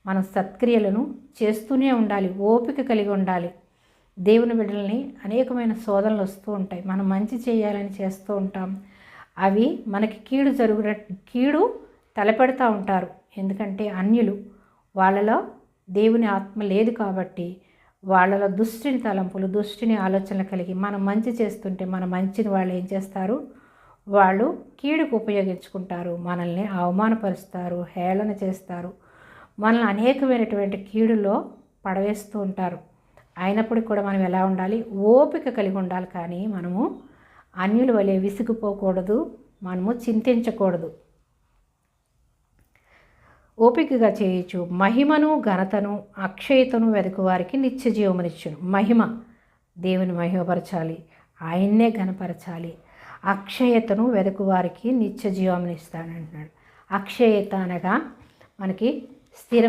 మనం సత్క్రియలను చేస్తూనే ఉండాలి, ఓపిక కలిగి ఉండాలి. దేవుని బిడ్డల్ని అనేకమైన శోధనలు వస్తూ ఉంటాయి. మనం మంచి చేయాలని చేస్తూ ఉంటాం, అవి మనకి కీడు తలపెడతా ఉంటారు. ఎందుకంటే అన్యులు, వాళ్ళలో దేవుని ఆత్మ లేదు కాబట్టి వాళ్ళలో దుష్టిని తలంపులు, దుష్టిని ఆలోచనలు కలిగి మనం మంచి చేస్తుంటే మన మంచిని వాళ్ళు ఏం చేస్తారు, వాళ్ళు కీడుకు ఉపయోగించుకుంటారు, మనల్ని అవమానపరుస్తారు, హేళన చేస్తారు, మనల్ని అనేకమైనటువంటి కీడులో పడవేస్తూ ఉంటారు. అయినప్పటికీ కూడా మనం ఎలా ఉండాలి, ఓపిక కలిగి ఉండాలి. కానీ మనము అన్యుల వలె విసిగిపోకూడదు, మనము చింతించకూడదు. ఓపికగా చేయొచ్చు. మహిమను ఘనతను అక్షయతను వెదకువారికి నిత్య జీవమునిచ్చును. మహిమ, దేవుని మహిమపరచాలి, ఆయన్నే ఘనపరచాలి. అక్షయతను వెదకువారికి నిత్య జీవమునిస్తానంటున్నాడు. అక్షయత అనగా మనకి స్థిరమైన